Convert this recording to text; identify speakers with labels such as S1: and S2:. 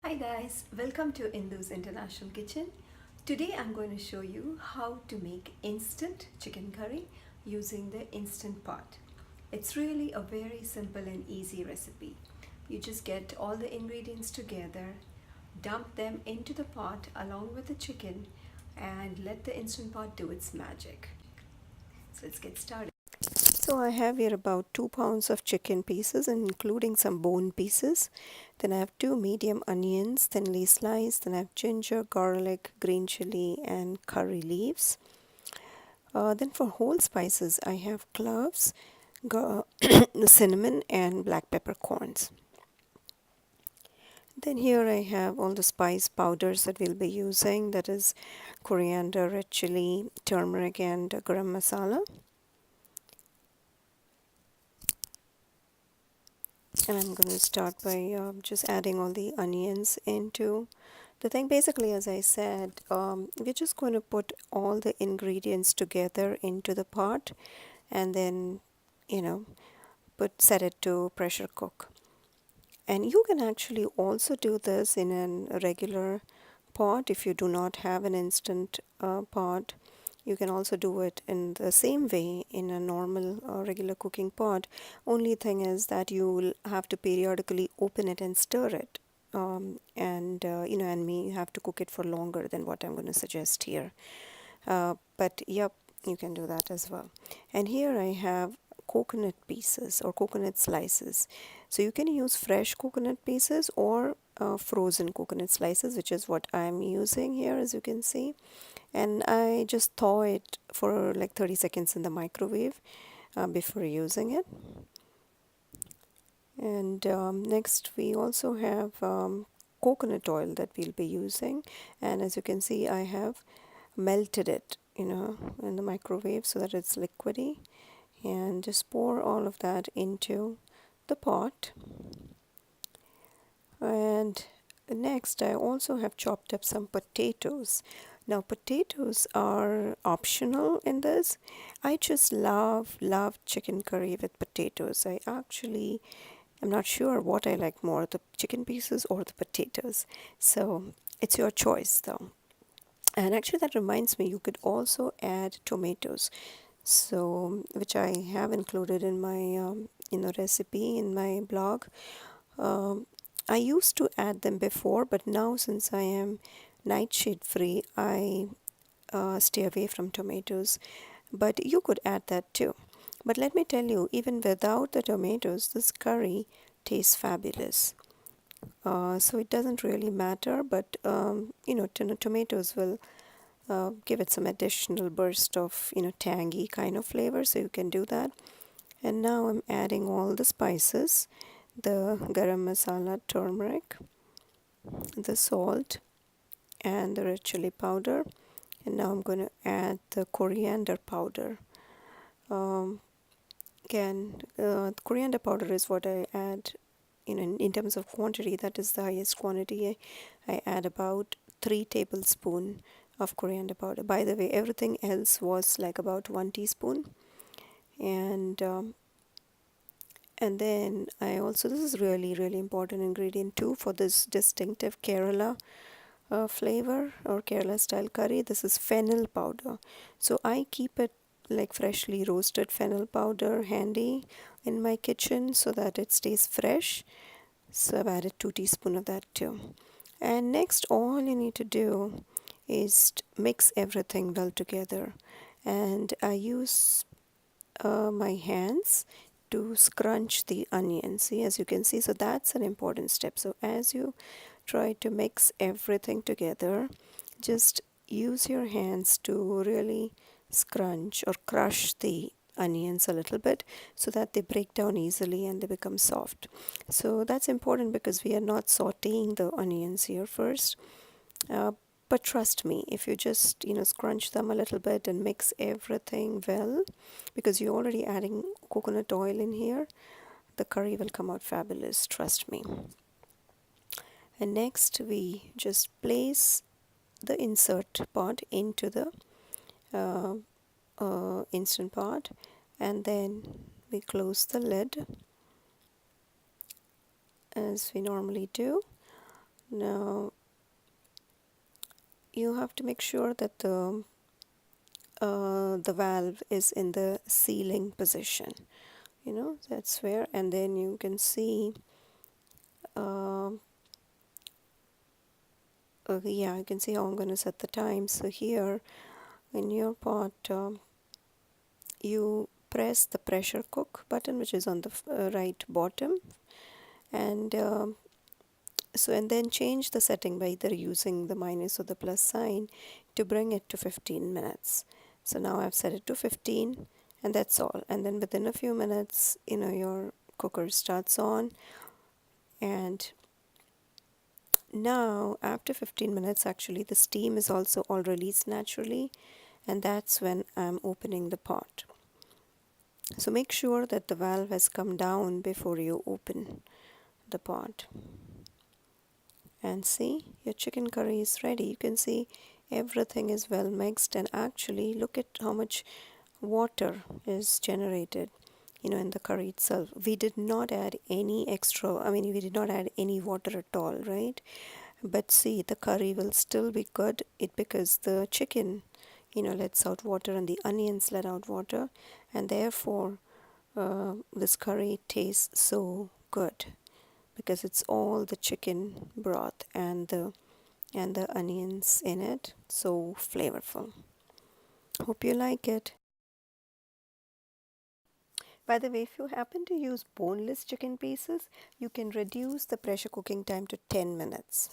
S1: Hi guys, welcome to Indu's International Kitchen. Today I'm going to show you how to make instant chicken curry using the Instant Pot. It's really a very simple and easy recipe. You just get all the ingredients together, dump them into the pot along with the chicken, and let the Instant Pot do its magic. So let's get started. So I have here about 2 pounds of chicken pieces, including some bone pieces. Then I have 2 medium onions, thinly sliced. Then I have ginger, garlic, green chili, and curry leaves. Then for whole spices, I have cloves, cinnamon, and black peppercorns. Then here I have all the spice powders that we'll be using. That is coriander, red chili, turmeric, and garam masala. And I'm going to start by just adding all the onions into the thing. Basically, as I said, we're just going to put all the ingredients together into the pot and then, set it to pressure cook. And you can actually also do this in a regular pot if you do not have an instant pot. You can also do it in the same way in a normal regular cooking pot. Only thing is that you will have to periodically open it and stir it. And you have to cook it for longer than what I'm going to suggest here. But yep, you can do that as well. And here I have coconut pieces or coconut slices. So you can use fresh coconut pieces or frozen coconut slices, which is what I'm using here, as you can see. And I just thaw it for like 30 seconds in the microwave before using it. And next we also have coconut oil that we'll be using, and as you can see I have melted it in the microwave so that it's liquidy, and just pour all of that into the pot. And next I also have chopped up some potatoes. Now potatoes are optional in this. I just love chicken curry with potatoes. I'm not sure what I like more, the chicken pieces or the potatoes. So it's your choice though. And actually that reminds me, you could also add tomatoes. So which I have included in my recipe in my blog. Um, I used to add them before, but now since I am nightshade free, I stay away from tomatoes. But you could add that too. But let me tell you, even without the tomatoes, this curry tastes fabulous. So it doesn't really matter, but tomatoes will give it some additional burst of tangy kind of flavor, so you can do that. And now I'm adding all the spices, the garam masala, turmeric, the salt, and the red chili powder. And now I'm going to add the coriander powder. Um, coriander powder is what I add in terms of quantity. That is the highest quantity. I add about 3 tablespoons of coriander powder. By the way, everything else was like about 1 teaspoon. And then I also, this is really important ingredient too for this distinctive Kerala flavor or Kerala style curry. This is fennel powder. So I keep it like freshly roasted fennel powder handy in my kitchen so that it stays fresh. So I've added 2 teaspoons of that too. And next, all you need to do is mix everything well together. And I use my hands to scrunch the onion. See, as you can see, so that's an important step. So as you try to mix everything together, just use your hands to really scrunch or crush the onions a little bit so that they break down easily and they become soft. So that's important because we are not sauteing the onions here first. But trust me, if you just scrunch them a little bit and mix everything well, because you're already adding coconut oil in here, the curry will come out fabulous, trust me. And next we just place the insert pot into the instant pot, and then we close the lid as we normally do. Now you have to make sure that the valve is in the sealing position, that's where, and then you can see yeah, you can see how I'm going to set the time. So here in your pot, you press the pressure cook button, which is on the right bottom, and and then change the setting by either using the minus or the plus sign to bring it to 15 minutes. So now I've set it to 15, and that's all. And then within a few minutes, your cooker starts on, and now after 15 minutes, actually the steam is also all released naturally, and that's when I'm opening the pot. So make sure that the valve has come down before you open the pot. And see, your chicken curry is ready. You can see everything is well mixed, and actually look at how much water is generated in the curry itself. We did not add any extra, we did not add any water at all, right? But see, the curry will still be good because the chicken lets out water and the onions let out water, and therefore this curry tastes so good because it's all the chicken broth and the onions in it. So flavorful. Hope you like it. By the way, if you happen to use boneless chicken pieces, you can reduce the pressure cooking time to 10 minutes.